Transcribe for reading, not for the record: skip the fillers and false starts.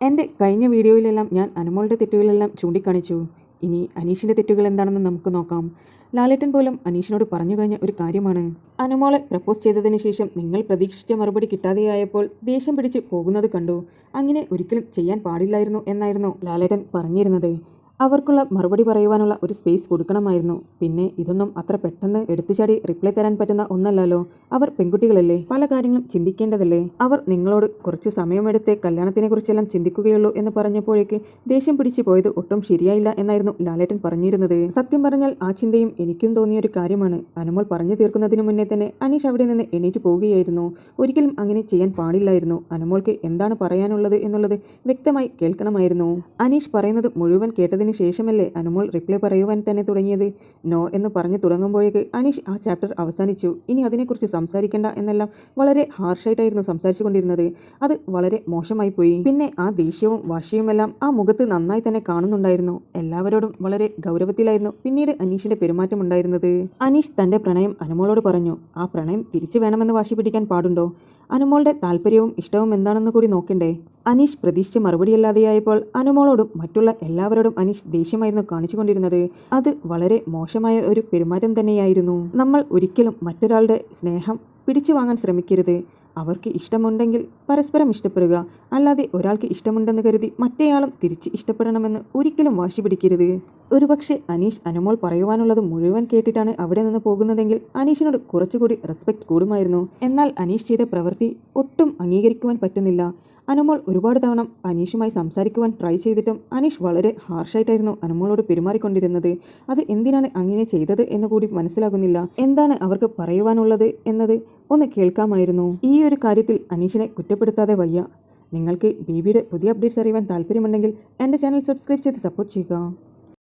എൻ്റെ കഴിഞ്ഞ വീഡിയോയിലെല്ലാം ഞാൻ അനുമോളുടെ തെറ്റുകളെല്ലാം ചൂണ്ടിക്കാണിച്ചു. ഇനി അനീഷിൻ്റെ തെറ്റുകൾ എന്താണെന്ന് നമുക്ക് നോക്കാം. ലാലേട്ടൻ പോലും അനീഷിനോട് പറഞ്ഞു കഴിഞ്ഞ ഒരു കാര്യമാണ്. അനുമോളെ പ്രപ്പോസ് ചെയ്തതിന് ശേഷം നിങ്ങൾ പ്രതീക്ഷിച്ച മറുപടി കിട്ടാതെയായപ്പോൾ ദേഷ്യം പിടിച്ച് പോകുന്നത് കണ്ടു. അങ്ങനെ ഒരിക്കലും ചെയ്യാൻ പാടില്ലായിരുന്നു എന്നായിരുന്നു ലാലേട്ടൻ പറഞ്ഞിരുന്നത്. അവർക്കുള്ള മറുപടി പറയുവാനുള്ള ഒരു സ്പേസ് കൊടുക്കണമായിരുന്നു. പിന്നെ ഇതൊന്നും അത്ര പെട്ടെന്ന് എടുത്തുചാടി റിപ്ലൈ തരാൻ പറ്റുന്ന ഒന്നല്ലല്ലോ. അവർ പെൺകുട്ടികളല്ലേ, പല കാര്യങ്ങളും ചിന്തിക്കേണ്ടതല്ലേ. അവർ നിങ്ങളോട് കുറച്ച് സമയമെടുത്തേ കല്യാണത്തിനെ കുറിച്ചെല്ലാം ചിന്തിക്കുകയുള്ളൂ എന്ന് പറഞ്ഞപ്പോഴേക്ക് ദേഷ്യം പിടിച്ചു പോയത് ഒട്ടും ശരിയായില്ല എന്നായിരുന്നു ലാലേട്ടൻ പറഞ്ഞിരുന്നത്. സത്യം പറഞ്ഞാൽ ആ ചിന്തയും എനിക്കും തോന്നിയ ഒരു കാര്യമാണ്. അനുമോൾ പറഞ്ഞു തീർക്കുന്നതിന് മുന്നേ തന്നെ അനീഷ് അവിടെ നിന്ന് എണീറ്റ് പോവുകയായിരുന്നു. ഒരിക്കലും അങ്ങനെ ചെയ്യാൻ പാടില്ലായിരുന്നു. അനുമോൾക്ക് എന്താണ് പറയാനുള്ളത് എന്നുള്ളത് വ്യക്തമായി കേൾക്കണമായിരുന്നു. അനീഷ് പറയുന്നത് മുഴുവൻ കേട്ടതിന് ശേഷമല്ലേ അനുമോൾ റിപ്ലൈ പറയുവാൻ തന്നെ തുടങ്ങിയത്. നോ എന്ന് പറഞ്ഞു തുടങ്ങുമ്പോഴേക്ക് അനീഷ് ആ ചാപ്റ്റർ അവസാനിച്ചു. ഇനി അതിനെക്കുറിച്ച് സംസാരിക്കേണ്ട എന്നെല്ലാം വളരെ ഹാർഷായിട്ടായിരുന്നു സംസാരിച്ചു കൊണ്ടിരുന്നത്. അത് വളരെ മോശമായി പോയി. പിന്നെ ആ ദേഷ്യവും വാശിയുമെല്ലാം ആ മുഖത്ത് നന്നായി തന്നെ കാണുന്നുണ്ടായിരുന്നു. എല്ലാവരോടും വളരെ ഗൗരവത്തിലായിരുന്നു പിന്നീട് അനീഷിന്റെ പെരുമാറ്റം ഉണ്ടായിരുന്നത്. അനീഷ് തന്റെ പ്രണയം അനുമോളോട് പറഞ്ഞു. ആ പ്രണയം തിരിച്ചു വേണമെന്ന് വാശി പിടിക്കാൻ പാടുണ്ടോ? അനുമോളുടെ താല്പര്യവും ഇഷ്ടവും എന്താണെന്ന് കൂടി നോക്കണ്ടേ? അനീഷ് പ്രതീക്ഷിച്ച മറുപടിയല്ലാതെയായപ്പോൾ അനുമോളോടും മറ്റുള്ള എല്ലാവരോടും അനീഷ് ദേഷ്യമായിരുന്നു കാണിച്ചുകൊണ്ടിരുന്നത്. അത് വളരെ മോശമായ ഒരു പെരുമാറ്റം തന്നെയായിരുന്നു. നമ്മൾ ഒരിക്കലും മറ്റൊരാളുടെ സ്നേഹം പിടിച്ചു വാങ്ങാൻ ശ്രമിക്കരുത്. അവർക്ക് ഇഷ്ടമുണ്ടെങ്കിൽ പരസ്പരം ഇഷ്ടപ്പെടുക, അല്ലാതെ ഒരാൾക്ക് ഇഷ്ടമുണ്ടെന്ന് കരുതി മറ്റേയാളും തിരിച്ച് ഇഷ്ടപ്പെടണമെന്ന് ഒരിക്കലും വാശി പിടിക്കരുത്. ഒരുപക്ഷെ അനീഷ് അനുമോൾ പറയുവാനുള്ളത് മുഴുവൻ കേട്ടിട്ടാണ് അവിടെ നിന്ന് പോകുന്നതെങ്കിൽ അനീഷിനോട് കുറച്ചുകൂടി റെസ്പെക്ട് കൂടുമായിരുന്നു. എന്നാൽ അനീഷ് ചെയ്ത പ്രവൃത്തി ഒട്ടും അംഗീകരിക്കുവാൻ പറ്റുന്നില്ല. അനുമോൾ ഒരുപാട് തവണ അനീഷുമായി സംസാരിക്കുവാൻ ട്രൈ ചെയ്തിട്ടും അനീഷ് വളരെ ഹാർഷായിട്ടായിരുന്നു അനുമോളോട് പെരുമാറിക്കൊണ്ടിരുന്നത്. അത് എന്തിനാണ് അങ്ങനെ ചെയ്തത് എന്ന് കൂടി മനസ്സിലാകുന്നില്ല. എന്താണ് അവർക്ക് പറയുവാനുള്ളത് എന്നത് ഒന്ന് കേൾക്കാമായിരുന്നു. ഈ ഒരു കാര്യത്തിൽ അനീഷിനെ കുറ്റപ്പെടുത്താതെ വയ്യ. നിങ്ങൾക്ക് ബേബിയുടെ പുതിയ അപ്ഡേറ്റ്സ് അറിയുവാൻ താല്പര്യമുണ്ടെങ്കിൽ എൻ്റെ ചാനൽ സബ്സ്ക്രൈബ് ചെയ്ത് സപ്പോർട്ട് ചെയ്യുക.